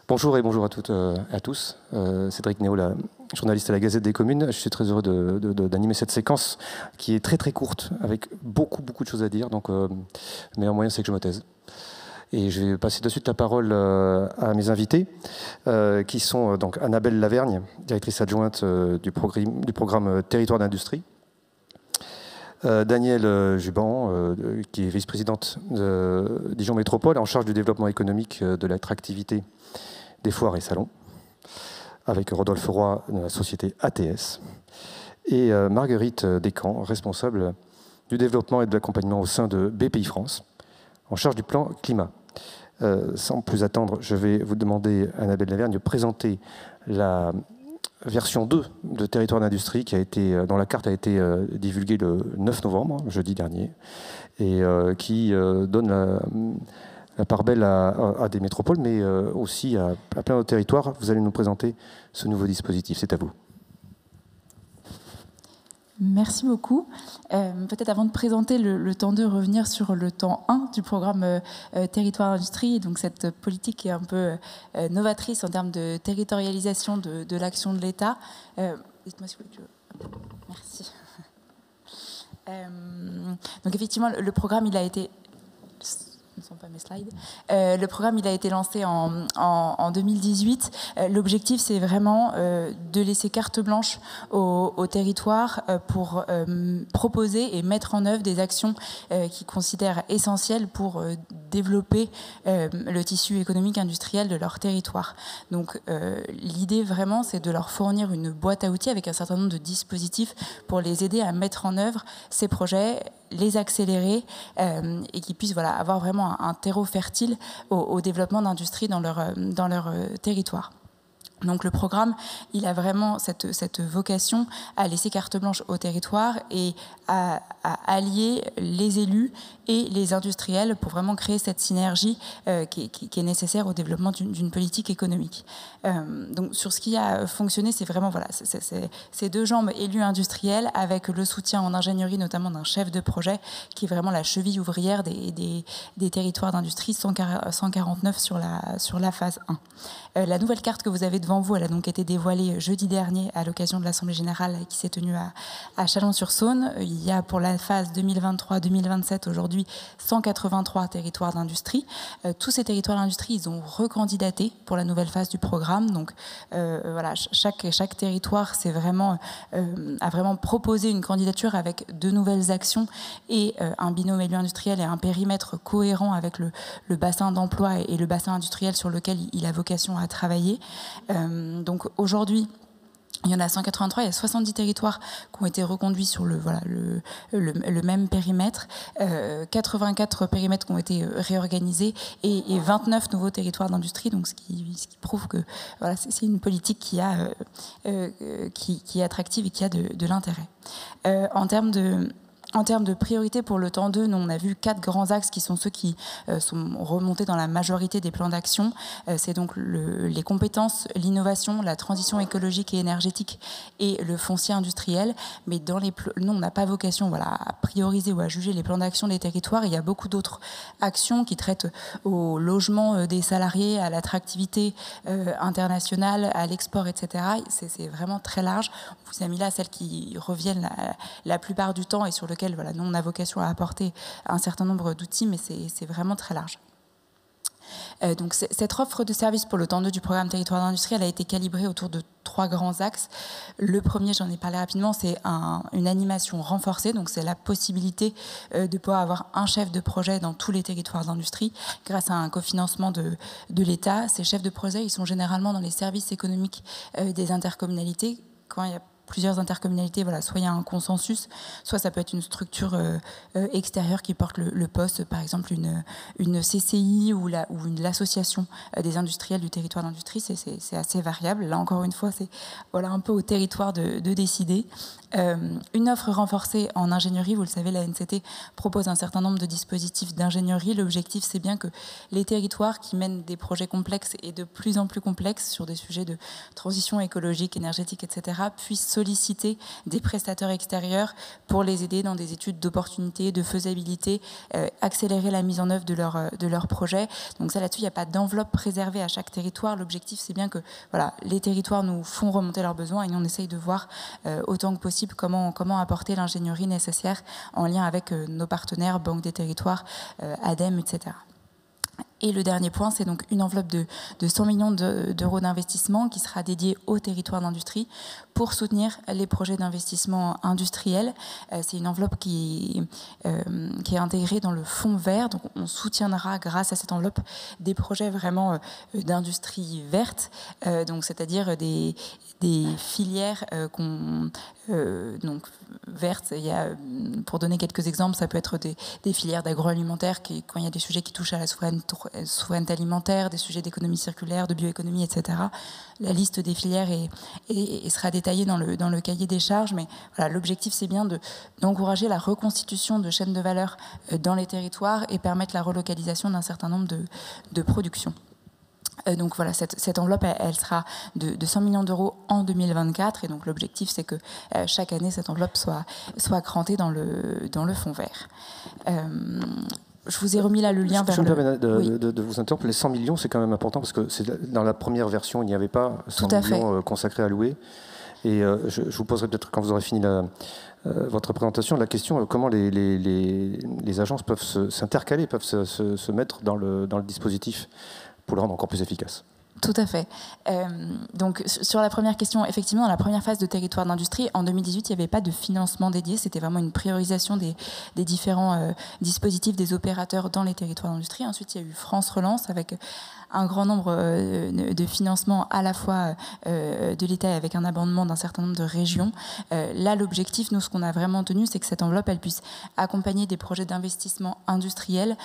Bonjour et bonjour à toutes et à tous. Cédric Néo, journaliste à la Gazette des Communes. Je suis très heureux d'animer cette séquence qui est très très courte, avec beaucoup de choses à dire. Donc, le meilleur moyen, c'est que je me taise. Et je vais passer de suite la parole à mes invités, qui sont donc Annabelle Lavergne, directrice adjointe du programme Territoire d'Industrie. Danielle Juban, qui est vice-présidente de Dijon Métropole, en charge du développement économique, de l'attractivité des foires et salons, avec Rodolphe Roy de la société ATS, et Marguerite Descamps, responsable du développement et de l'accompagnement au sein de BPI France, en charge du plan climat. Sans plus attendre, je vais vous demander, Annabelle Lavergne, de présenter la version 2 de Territoire d'Industrie dont la carte a été divulguée le 9 novembre, jeudi dernier, et qui donne la part belle à des métropoles, mais aussi à plein d'autres territoires. Vous allez nous présenter ce nouveau dispositif. C'est à vous. Merci beaucoup. Peut-être avant de présenter le temps 2, revenir sur le temps 1 du programme Territoire d'Industrie, donc cette politique qui est un peu novatrice en termes de territorialisation de l'action de l'État. Dites-moi si vous voulez. Merci. Donc effectivement, le programme, il a été... Ce ne sont pas mes slides. Le programme, il a été lancé en 2018. L'objectif, c'est vraiment de laisser carte blanche au territoire pour proposer et mettre en œuvre des actions qu'ils considèrent essentielles pour développer le tissu économique industriel de leur territoire. Donc, l'idée, vraiment, c'est de leur fournir une boîte à outils avec un certain nombre de dispositifs pour les aider à mettre en œuvre ces projets, les accélérer et qu'ils puissent avoir vraiment un terreau fertile au développement d'industrie dans leur territoire. Donc le programme, il a vraiment cette vocation à laisser carte blanche au territoire et à allier les élus et les industriels pour vraiment créer cette synergie qui est nécessaire au développement d'une politique économique. Donc sur ce qui a fonctionné, c'est vraiment ces deux jambes élus industriels avec le soutien en ingénierie notamment d'un chef de projet qui est vraiment la cheville ouvrière des territoires d'industrie, 149 sur la phase 1. La nouvelle carte que vous avez devant vous, elle a donc été dévoilée jeudi dernier à l'occasion de l'Assemblée Générale qui s'est tenue à Chalon-sur-Saône. Il y a pour la phase 2023-2027 aujourd'hui 183 territoires d'industrie. Tous ces territoires d'industrie, ils ont recandidaté pour la nouvelle phase du programme. Donc chaque territoire a vraiment proposé une candidature avec de nouvelles actions et un binôme élu industriel et un périmètre cohérent avec le bassin d'emploi et le bassin industriel sur lequel il a vocation à travailler. Donc aujourd'hui, il y en a 183, il y a 70 territoires qui ont été reconduits sur le même périmètre, 84 périmètres qui ont été réorganisés et 29 nouveaux territoires d'industrie, donc ce qui prouve que c'est une politique qui est attractive et qui a de l'intérêt. En termes de priorité pour le temps 2, nous, on a vu 4 grands axes qui sont ceux qui sont remontés dans la majorité des plans d'action. C'est donc les compétences, l'innovation, la transition écologique et énergétique et le foncier industriel. Mais nous, on n'a pas vocation à prioriser ou à juger les plans d'action des territoires. Il y a beaucoup d'autres actions qui traitent au logement des salariés, à l'attractivité internationale, à l'export, etc. C'est vraiment très large. On vous a mis là celles qui reviennent la plupart du temps et sur lesquelles nous, on a vocation à apporter un certain nombre d'outils, mais c'est vraiment très large. Donc cette offre de services pour le temps 2 du programme Territoire d'Industrie, elle a été calibrée autour de 3 grands axes. Le premier, j'en ai parlé rapidement, c'est une animation renforcée. Donc c'est la possibilité de pouvoir avoir un chef de projet dans tous les territoires d'industrie grâce à un cofinancement de l'État. Ces chefs de projet, ils sont généralement dans les services économiques des intercommunalités. Quand il y a plusieurs intercommunalités, soit il y a un consensus, soit ça peut être une structure extérieure qui porte le poste, par exemple une CCI ou l'association des industriels du territoire d'industrie, c'est assez variable. Là encore une fois, c'est un peu au territoire de décider. Une offre renforcée en ingénierie, vous le savez, la NCT propose un certain nombre de dispositifs d'ingénierie. L'objectif, c'est bien que les territoires qui mènent des projets complexes et de plus en plus complexes sur des sujets de transition écologique, énergétique, etc., puissent solliciter des prestataires extérieurs pour les aider dans des études d'opportunité, de faisabilité, accélérer la mise en œuvre de leur projet. Donc ça, là-dessus, il n'y a pas d'enveloppe préservée à chaque territoire. L'objectif, c'est bien que voilà, les territoires nous font remonter leurs besoins et nous, on essaye de voir autant que possible comment apporter l'ingénierie nécessaire en lien avec nos partenaires, Banque des territoires, ADEME, etc. Et le dernier point, c'est donc une enveloppe de 100 millions d'euros d'investissement qui sera dédiée aux territoires d'industrie pour soutenir les projets d'investissement industriel. C'est une enveloppe qui est intégrée dans le fonds vert. Donc on soutiendra grâce à cette enveloppe des projets vraiment d'industrie verte, donc c'est-à-dire des filières donc vertes. Il y a, pour donner quelques exemples, ça peut être des filières d'agroalimentaire quand il y a des sujets qui touchent à la souveraineté alimentaire, des sujets d'économie circulaire, de bioéconomie, etc. La liste des filières sera détaillée dans le cahier des charges, mais voilà, l'objectif c'est bien d'encourager la reconstitution de chaînes de valeur dans les territoires et permettre la relocalisation d'un certain nombre de productions. Donc voilà, cette enveloppe, elle sera de 100 millions d'euros en 2024, et donc l'objectif c'est que chaque année cette enveloppe soit crantée dans le fonds vert. Je vous ai remis là le lien vers Je me permets de vous interrompre. Les 100 millions, c'est quand même important parce que dans la première version, il n'y avait pas 100 millions consacrés à louer. Et je vous poserai peut-être, quand vous aurez fini votre présentation, la question comment les agences peuvent s'intercaler, peuvent se mettre dans le dispositif pour le rendre encore plus efficace. Tout à fait. Donc, sur la première question, effectivement, dans la première phase de territoire d'industrie, en 2018, il n'y avait pas de financement dédié. C'était vraiment une priorisation des différents dispositifs des opérateurs dans les territoires d'industrie. Ensuite, il y a eu France Relance avec un grand nombre de financements à la fois de l'État et avec un abondement d'un certain nombre de régions. Là, l'objectif, nous, ce qu'on a vraiment tenu, c'est que cette enveloppe, elle puisse accompagner des projets d'investissement industriel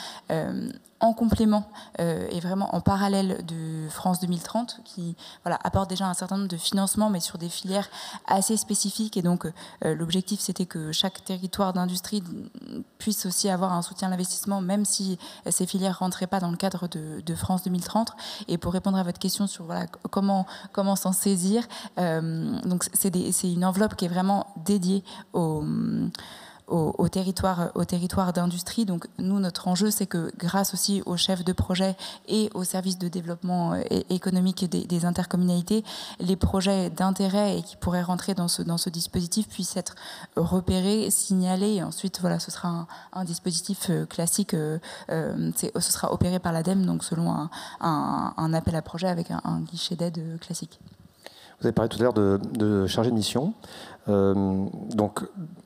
en complément et vraiment en parallèle de France 2030, qui apporte déjà un certain nombre de financements, mais sur des filières assez spécifiques. Et donc, l'objectif, c'était que chaque territoire d'industrie puisse aussi avoir un soutien à l'investissement, même si ces filières ne rentraient pas dans le cadre de France 2030. Et pour répondre à votre question sur comment s'en saisir, donc c'est une enveloppe qui est vraiment dédiée au territoire d'industrie. Donc nous, notre enjeu, c'est que grâce aussi aux chefs de projet et aux services de développement économique des intercommunalités, les projets d'intérêt et qui pourraient rentrer dans ce dispositif puissent être repérés, signalés, et ensuite ce sera un dispositif classique, ce sera opéré par l'ADEME, donc selon un appel à projet avec un guichet d'aide classique. Vous avez parlé tout à l'heure de chargé de mission. Donc,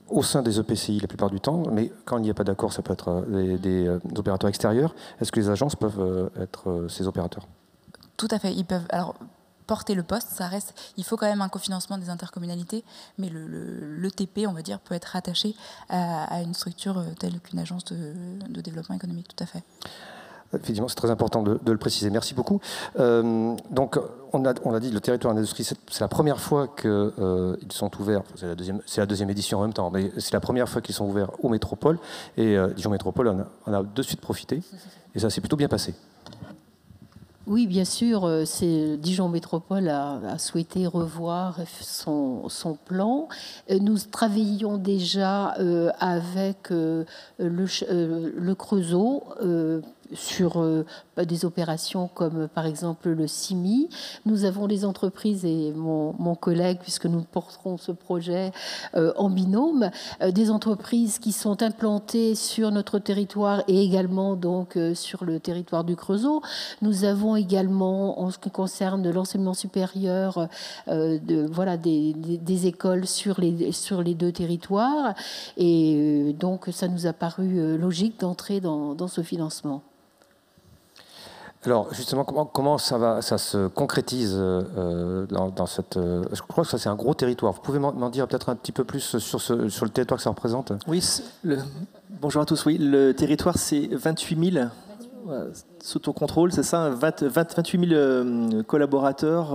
au sein des EPCI la plupart du temps, mais quand il n'y a pas d'accord, ça peut être des opérateurs extérieurs. Est-ce que les agences peuvent être ces opérateurs? Tout à fait. Ils peuvent porter le poste, ça reste. Il faut quand même un cofinancement des intercommunalités, mais le TP, on va dire, peut être rattaché à une structure telle qu'une agence de développement économique. Tout à fait. Effectivement, c'est très important de le préciser. Merci beaucoup. Donc, on a dit le territoire d'industrie, c'est la première fois qu'ils sont ouverts. C'est la deuxième édition en même temps, mais c'est la première fois qu'ils sont ouverts aux métropoles. Et Dijon Métropole en a de suite profité. Et ça s'est plutôt bien passé. Oui, bien sûr. Dijon Métropole a souhaité revoir son plan. Nous travaillions déjà avec le Creusot sur des opérations comme par exemple le CIMI. Nous avons les entreprises et mon collègue, puisque nous porterons ce projet en binôme, des entreprises qui sont implantées sur notre territoire et également donc sur le territoire du Creusot. Nous avons également, en ce qui concerne l'enseignement supérieur, des écoles sur les deux territoires, et donc ça nous a paru logique d'entrer dans ce financement. Alors justement, comment ça se concrétise dans cette... Je crois que ça c'est un gros territoire. Vous pouvez m'en dire peut-être un petit peu plus sur le territoire que ça représente? Oui, bonjour à tous. Oui, le territoire c'est 28 000 sous ton contrôle, c'est ça, 28 000 collaborateurs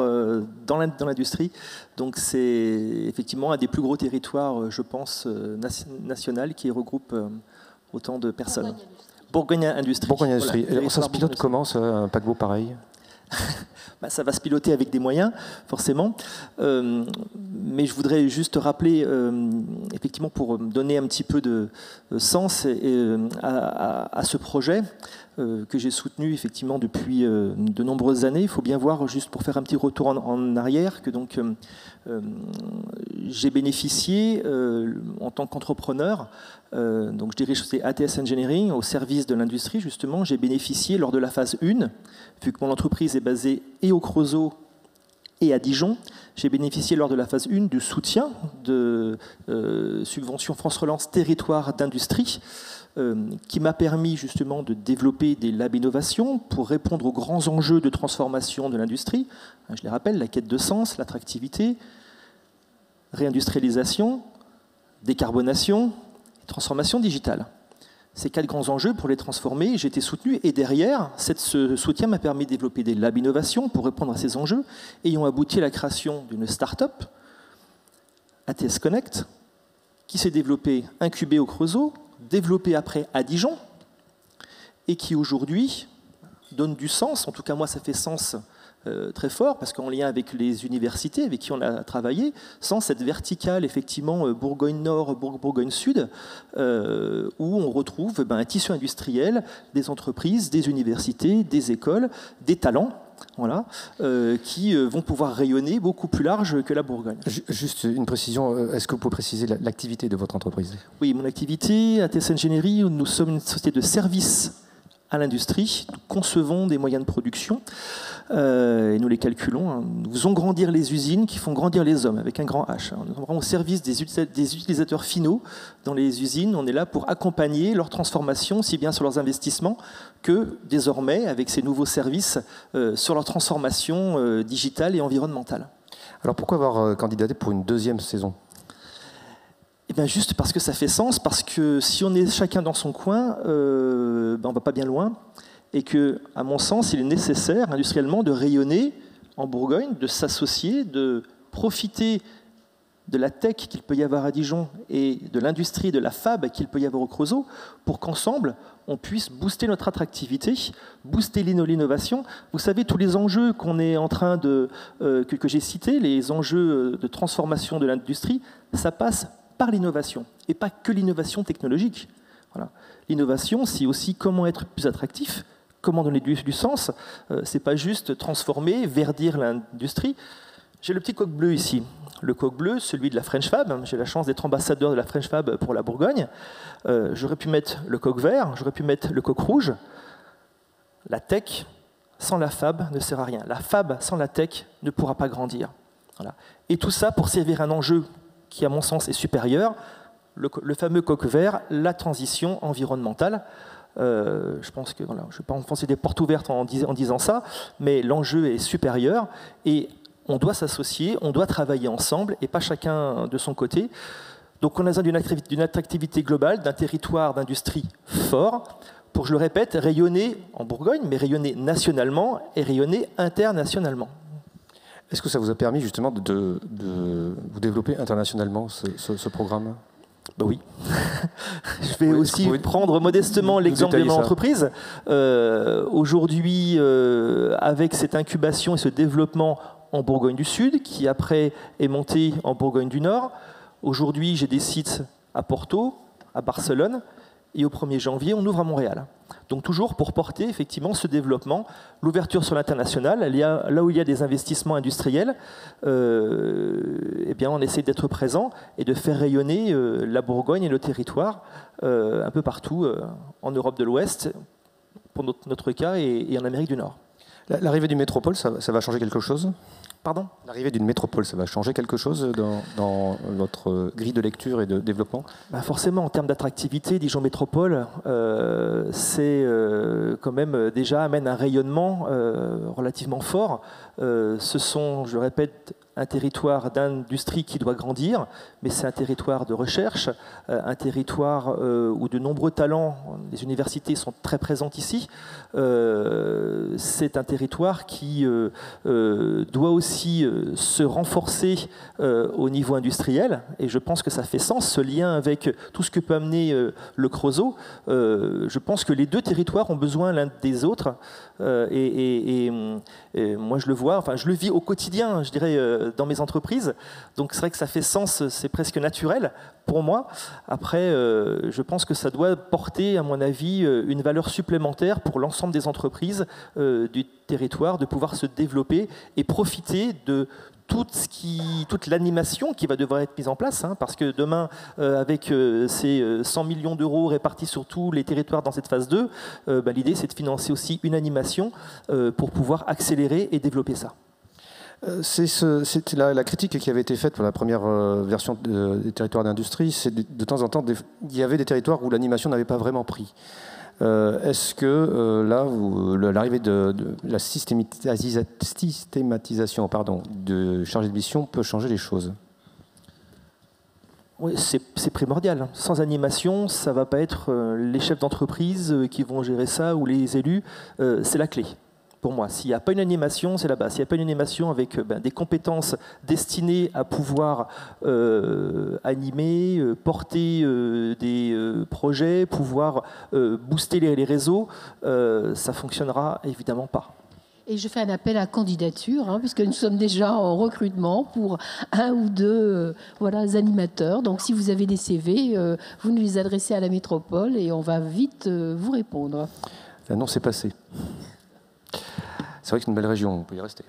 dans l'industrie. Donc c'est effectivement un des plus gros territoires, je pense, national qui regroupe autant de personnes. Bourgogne Industrie. Bourgogne Industrie. Voilà, ça se pilote comment, un paquebot pareil? ça va se piloter avec des moyens, forcément. Mais je voudrais juste rappeler, effectivement, pour donner un petit peu de sens à ce projet que j'ai soutenu effectivement depuis de nombreuses années. Il faut bien voir, juste pour faire un petit retour en arrière, que donc j'ai bénéficié en tant qu'entrepreneur, donc je dirige ATS Engineering au service de l'industrie justement. J'ai bénéficié lors de la phase 1, vu que mon entreprise est basée et au Creusot et à Dijon, j'ai bénéficié lors de la phase 1 du soutien de subvention France Relance Territoire d'Industrie, qui m'a permis justement de développer des labs innovation pour répondre aux grands enjeux de transformation de l'industrie. Je les rappelle, la quête de sens, l'attractivité, réindustrialisation, décarbonation, transformation digitale. Ces 4 grands enjeux, pour les transformer, j'ai été soutenu, et derrière, ce soutien m'a permis de développer des labs innovation pour répondre à ces enjeux, ayant abouti à la création d'une start-up, ATS Connect, qui s'est développée, incubée au Creusot, développée après à Dijon, et qui aujourd'hui donne du sens. En tout cas, moi, ça fait sens très fort, parce qu'en lien avec les universités avec qui on a travaillé, sans cette verticale, effectivement, Bourgogne-Nord, Bourgogne-Sud, où on retrouve un tissu industriel, des entreprises, des universités, des écoles, des talents, voilà, qui vont pouvoir rayonner beaucoup plus large que la Bourgogne. Juste une précision, est-ce que vous pouvez préciser l'activité de votre entreprise? Oui, mon activité, ATS Engineering, nous sommes une société de services à l'industrie. Nous concevons des moyens de production et nous les calculons. Nous faisons grandir les usines qui font grandir les hommes, avec un grand H. Nous sommes vraiment au service des utilisateurs finaux dans les usines. On est là pour accompagner leur transformation, aussi bien sur leurs investissements que désormais, avec ces nouveaux services, sur leur transformation digitale et environnementale. Alors pourquoi avoir candidaté pour une 2e saison? Eh bien, juste parce que ça fait sens, parce que si on est chacun dans son coin, on ne va pas bien loin, et que, à mon sens, il est nécessaire industriellement de rayonner en Bourgogne, de s'associer, de profiter de la tech qu'il peut y avoir à Dijon et de l'industrie, de la fab qu'il peut y avoir au Creusot, pour qu'ensemble, on puisse booster notre attractivité, booster l'innovation. Vous savez, tous les enjeux qu'on est en train que j'ai cités, les enjeux de transformation de l'industrie, ça passe par l'innovation, et pas que l'innovation technologique. Voilà. L'innovation, c'est aussi comment être plus attractif, comment donner du sens. C'est pas juste transformer, verdir l'industrie. J'ai le petit coq bleu ici. Le coq bleu, celui de la French Fab. J'ai la chance d'être ambassadeur de la French Fab pour la Bourgogne. J'aurais pu mettre le coq vert, j'aurais pu mettre le coq rouge. La tech sans la fab ne sert à rien. La fab sans la tech ne pourra pas grandir. Voilà. Et tout ça pour servir un enjeu qui, à mon sens, est supérieur, le fameux coq vert, la transition environnementale. Je pense que, voilà, je ne vais pas enfoncer des portes ouvertes en disant ça, mais l'enjeu est supérieur et on doit s'associer, on doit travailler ensemble et pas chacun de son côté. Donc on a besoin d'une attractivité globale, d'un territoire d'industrie fort, pour, je le répète, rayonner en Bourgogne, mais rayonner nationalement et rayonner internationalement. Est-ce que ça vous a permis justement de vous développer internationalement, ce programme? Ben oui. Je vais aussi prendre modestement l'exemple de mon entreprise. Aujourd'hui, avec cette incubation et ce développement en Bourgogne du Sud, qui après est monté en Bourgogne du Nord, aujourd'hui j'ai des sites à Porto, à Barcelone, et au 1er janvier, on ouvre à Montréal. Donc toujours pour porter effectivement ce développement, l'ouverture sur l'international, là où il y a des investissements industriels, eh bien on essaie d'être présent et de faire rayonner la Bourgogne et le territoire un peu partout en Europe de l'Ouest, pour notre cas, et en Amérique du Nord. L'arrivée d'une métropole, ça va changer quelque chose? Pardon? L'arrivée d'une métropole, ça va changer quelque chose dans votre grille de lecture et de développement? Forcément, en termes d'attractivité, Dijon Métropole, c'est quand même déjà amène un rayonnement relativement fort. Ce sont, je le répète, un territoire d'industrie qui doit grandir, mais c'est un territoire de recherche, un territoire où de nombreux talents, les universités sont très présentes ici. C'est un territoire qui doit aussi se renforcer au niveau industriel, et je pense que ça fait sens, ce lien avec tout ce que peut amener le Creusot. Je pense que les deux territoires ont besoin l'un des autres, et moi je le vois, enfin je le vis au quotidien, je dirais, dans mes entreprises, donc c'est vrai que ça fait sens, c'est presque naturel pour moi. Après, je pense que ça doit porter, à mon avis, une valeur supplémentaire pour l'ensemble des entreprises du territoire, de pouvoir se développer et profiter de toute l'animation qui va devoir être mise en place, hein, parce que demain, avec ces 100 millions d'euros répartis sur tous les territoires dans cette phase 2, l'idée c'est de financer aussi une animation pour pouvoir accélérer et développer ça. C'est la critique qui avait été faite pour la première version des territoires d'industrie, c'est de temps en temps, il y avait des territoires où l'animation n'avait pas vraiment pris. Est-ce que là, l'arrivée de la systématisation de chargé de mission peut changer les choses? Oui, c'est primordial. Sans animation, ça ne va pas être les chefs d'entreprise qui vont gérer ça ou les élus. C'est la clé. Pour moi, s'il n'y a pas une animation, c'est la base. S'il n'y a pas une animation avec des compétences destinées à pouvoir animer, porter des projets, pouvoir booster les réseaux, ça ne fonctionnera évidemment pas. Et je fais un appel à candidature, hein, puisque nous sommes déjà en recrutement pour 1 ou 2 animateurs. Donc si vous avez des CV, vous nous les adressez à la métropole et on va vite vous répondre. L'annonce est passée. C'est vrai que c'est une belle région, on peut y rester.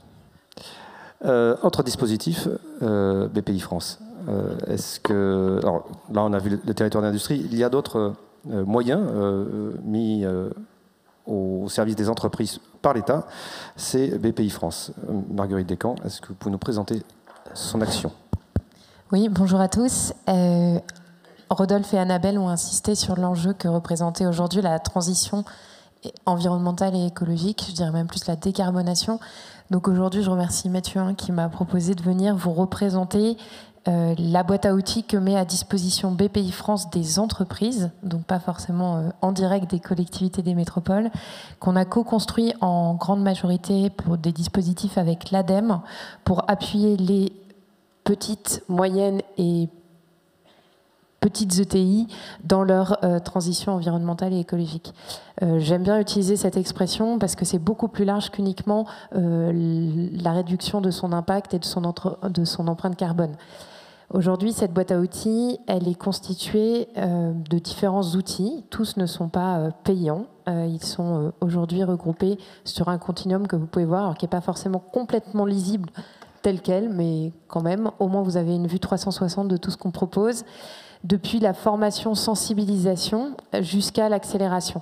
Autre dispositif, BPI France. Alors, là, on a vu le territoire d'industrie. Il y a d'autres moyens mis au service des entreprises par l'État. C'est BPI France. Marguerite Descamps, est-ce que vous pouvez nous présenter son action? Oui, bonjour à tous. Rodolphe et Annabelle ont insisté sur l'enjeu que représentait aujourd'hui la transition environnementale et écologique, je dirais même plus la décarbonation. Donc aujourd'hui, je remercie Mathieu qui m'a proposé de venir vous représenter la boîte à outils que met à disposition BPI France des entreprises, donc pas forcément en direct des collectivités des métropoles, qu'on a co-construit en grande majorité pour des dispositifs avec l'ADEME pour appuyer les petites, moyennes et petites ETI dans leur transition environnementale et écologique. J'aime bien utiliser cette expression parce que c'est beaucoup plus large qu'uniquement la réduction de son impact et de son empreinte carbone. Aujourd'hui, cette boîte à outils, elle est constituée de différents outils. Tous ne sont pas payants. Ils sont aujourd'hui regroupés sur un continuum que vous pouvez voir, alors qui n'est pas forcément complètement lisible tel quel, mais quand même, au moins vous avez une vue 360 de tout ce qu'on propose, depuis la formation sensibilisation jusqu'à l'accélération.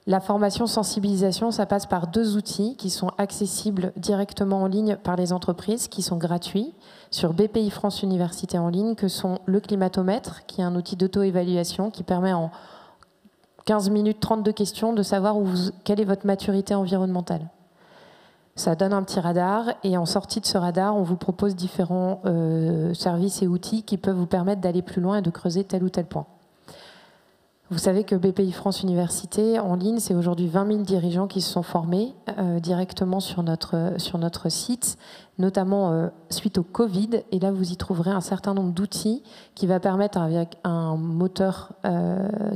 La formation sensibilisation, ça passe par 2 outils qui sont accessibles directement en ligne par les entreprises, qui sont gratuits sur BPI France Université en ligne, que sont le climatomètre, qui est un outil d'auto-évaluation qui permet en 15 minutes 32 questions de savoir quelle est votre maturité environnementale. Ça donne un petit radar et en sortie de ce radar, on vous propose différents services et outils qui peuvent vous permettre d'aller plus loin et de creuser tel ou tel point. Vous savez que BPI France Université, en ligne, c'est aujourd'hui 20 000 dirigeants qui se sont formés directement sur notre site, notamment suite au Covid. Et là, vous y trouverez un certain nombre d'outils qui va permettre, avec un moteur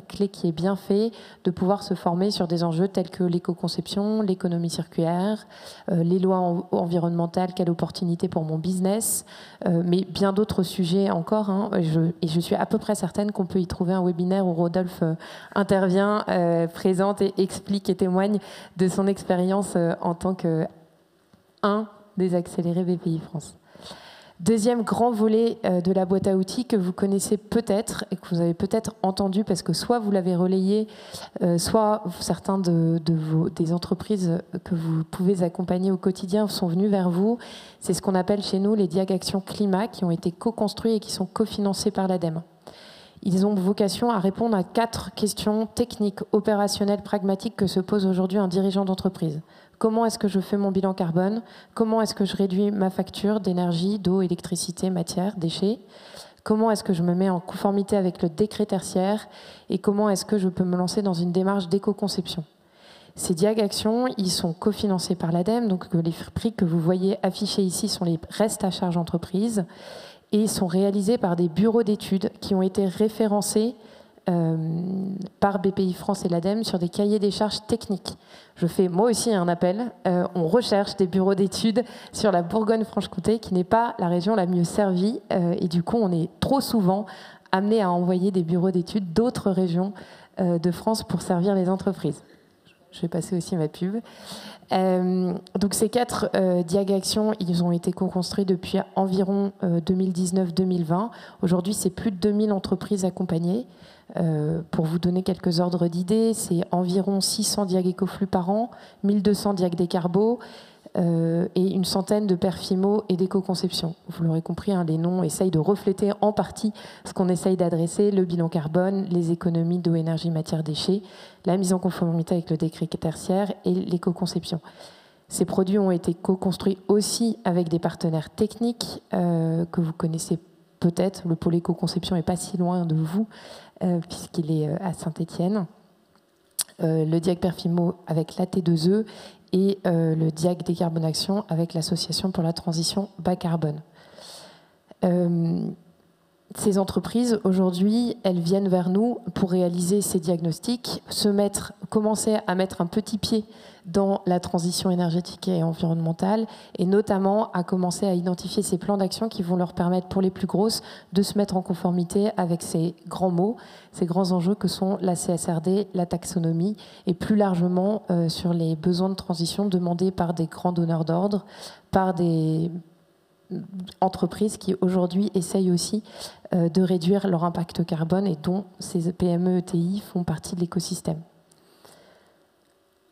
clé qui est bien fait, de pouvoir se former sur des enjeux tels que l'éco-conception, l'économie circulaire, les lois environnementales, quelle opportunité pour mon business, mais bien d'autres sujets encore. Hein, et je suis à peu près certaine qu'on peut y trouver un webinaire où Rodolphe intervient, présente et explique et témoigne de son expérience en tant qu'un des accélérés BPI France. Deuxième grand volet de la boîte à outils que vous connaissez peut-être et que vous avez peut-être entendu parce que soit vous l'avez relayé, soit certains des entreprises que vous pouvez accompagner au quotidien sont venus vers vous. C'est ce qu'on appelle chez nous les Diag Action Climat qui ont été co-construits et qui sont cofinancés par l'ADEME. Ils ont vocation à répondre à 4 questions techniques, opérationnelles, pragmatiques que se pose aujourd'hui un dirigeant d'entreprise. Comment est-ce que je fais mon bilan carbone? Comment est-ce que je réduis ma facture d'énergie, d'eau, électricité, matière, déchets? Comment est-ce que je me mets en conformité avec le décret tertiaire? Et comment est-ce que je peux me lancer dans une démarche d'éco-conception? Ces diag actions, ils sont cofinancés par l'ADEME, donc les prix que vous voyez affichés ici sont les restes à charge entreprise et sont réalisés par des bureaux d'études qui ont été référencés par BPI France et l'ADEME sur des cahiers des charges techniques. Je fais moi aussi un appel. On recherche des bureaux d'études sur la Bourgogne-Franche-Comté, qui n'est pas la région la mieux servie, et du coup on est trop souvent amené à envoyer des bureaux d'études d'autres régions de France pour servir les entreprises. Je vais passer aussi ma pub. Donc ces 4 diag actions, ils ont été co-construits depuis environ 2019-2020. Aujourd'hui, c'est plus de 2000 entreprises accompagnées. Pour vous donner quelques ordres d'idées, c'est environ 600 diag écoflux par an, 1200 diag décarbo et une centaine de perfimo et d'éco-conception. Vous l'aurez compris, hein, les noms essayent de refléter en partie ce qu'on essaye d'adresser, le bilan carbone, les économies d'eau, énergie, matière, déchets, la mise en conformité avec le décret tertiaire et l'éco-conception. Ces produits ont été co-construits aussi avec des partenaires techniques que vous connaissez peut-être. Le pôle éco-conception n'est pas si loin de vous, puisqu'il est à Saint-Étienne. Le diag perfimo avec l'AT2E et le diag décarbonation avec l'Association pour la transition bas carbone. Ces entreprises, aujourd'hui, elles viennent vers nous pour réaliser ces diagnostics, commencer à mettre un petit pied dans la transition énergétique et environnementale, et notamment à commencer à identifier ces plans d'action qui vont leur permettre, pour les plus grosses, de se mettre en conformité avec ces grands mots, ces grands enjeux que sont la CSRD, la taxonomie, et plus largement sur les besoins de transition demandés par des grands donneurs d'ordre, par des entreprises qui aujourd'hui essayent aussi de réduire leur impact carbone et dont ces PME ETI font partie de l'écosystème.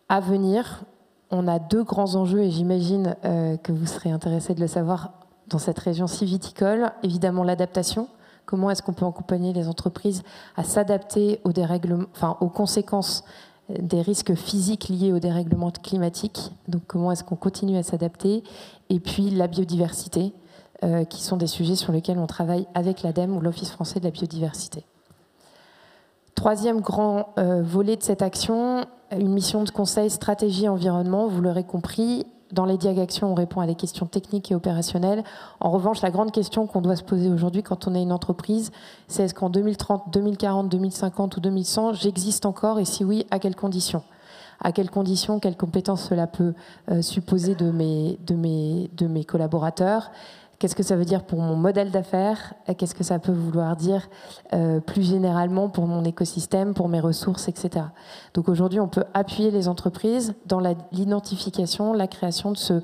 À venir, on a 2 grands enjeux et j'imagine que vous serez intéressés de le savoir dans cette région si viticole. Évidemment, l'adaptation. Comment est-ce qu'on peut accompagner les entreprises à s'adapter aux dérèglements, aux conséquences des risques physiques liés au dérèglement climatique. Donc comment est-ce qu'on continue à s'adapter? Et puis la biodiversité, qui sont des sujets sur lesquels on travaille avec l'ADEME ou l'Office français de la biodiversité. 3e grand volet de cette action, une mission de conseil stratégie environnement, vous l'aurez compris. Dans les diag actions, on répond à des questions techniques et opérationnelles. En revanche, la grande question qu'on doit se poser aujourd'hui quand on est une entreprise, c'est est-ce qu'en 2030, 2040, 2050 ou 2100, j'existe encore et si oui, à quelles conditions? À quelles conditions, quelles compétences cela peut supposer de mes collaborateurs? Qu'est-ce que ça veut dire pour mon modèle d'affaires? Qu'est-ce que ça peut vouloir dire plus généralement pour mon écosystème, pour mes ressources, etc. Donc aujourd'hui, on peut appuyer les entreprises dans l'identification, la création de ce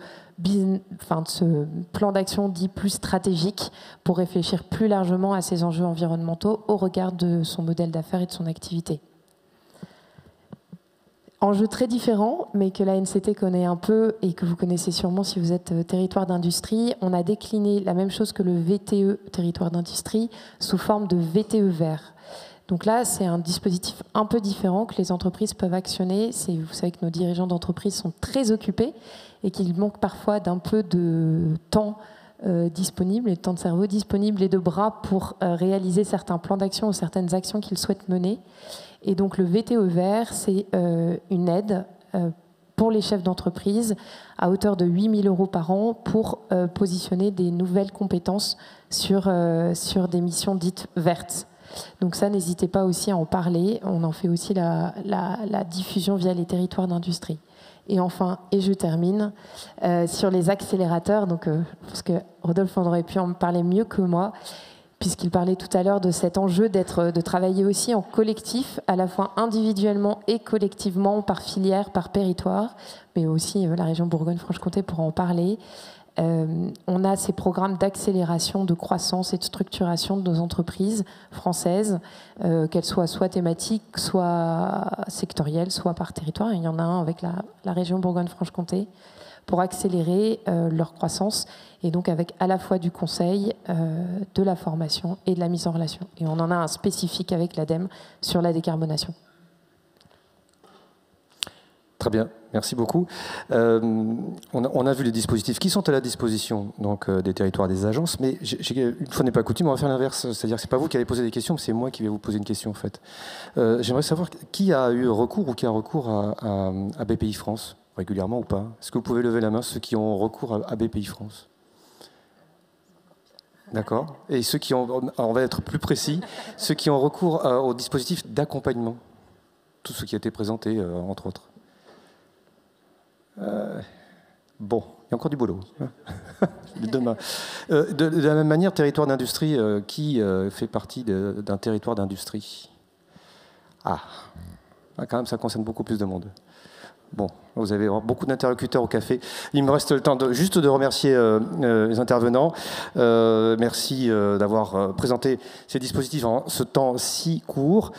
plan d'action dit plus stratégique pour réfléchir plus largement à ces enjeux environnementaux au regard de son modèle d'affaires et de son activité. Enjeu très différent, mais que la NCT connaît un peu et que vous connaissez sûrement si vous êtes territoire d'industrie. On a décliné la même chose que le VTE, territoire d'industrie, sous forme de VTE vert. Donc là, c'est un dispositif un peu différent que les entreprises peuvent actionner. Vous savez que nos dirigeants d'entreprise sont très occupés et qu'il manque parfois d'un peu de temps disponible, et de temps de cerveau disponible et de bras pour réaliser certains plans d'action ou certaines actions qu'ils souhaitent mener. Et donc le VTE vert, c'est une aide pour les chefs d'entreprise à hauteur de 8 000 € par an pour positionner des nouvelles compétences sur des missions dites vertes. Donc ça, n'hésitez pas aussi à en parler. On en fait aussi la diffusion via les territoires d'industrie. Et enfin, et je termine, sur les accélérateurs. Donc, je pense que Rodolphe aurait pu en parler mieux que moi, puisqu'il parlait tout à l'heure de cet enjeu de travailler aussi en collectif, à la fois individuellement et collectivement, par filière, par territoire, mais aussi la région Bourgogne-Franche-Comté pourra en parler. On a ces programmes d'accélération, de croissance et de structuration de nos entreprises françaises, qu'elles soient soit thématiques, soit sectorielles, soit par territoire. Il y en a un avec la région Bourgogne-Franche-Comté, pour accélérer leur croissance, et donc avec à la fois du conseil, de la formation et de la mise en relation. Et on en a un spécifique avec l'ADEME sur la décarbonation. Très bien, merci beaucoup. On a vu les dispositifs qui sont à la disposition donc, des territoires, des agences, mais une fois n'est pas coutume, on va faire l'inverse. C'est-à-dire que ce n'est pas vous qui allez poser des questions, mais c'est moi qui vais vous poser une question en fait. J'aimerais savoir qui a eu recours ou qui a recours à BPI France, régulièrement ou pas. Est-ce que vous pouvez lever la main, ceux qui ont recours à BPI France? D'accord. Et ceux qui ont, on va être plus précis, ceux qui ont recours au dispositif d'accompagnement, tout ce qui a été présenté, entre autres. Bon, il y a encore du boulot. Demain. De la même manière, territoire d'industrie, qui fait partie d'un territoire d'industrie? Quand même, ça concerne beaucoup plus de monde. Bon, vous avez beaucoup d'interlocuteurs au café. Il me reste le temps juste de remercier les intervenants. Merci d'avoir présenté ces dispositifs en ce temps si court.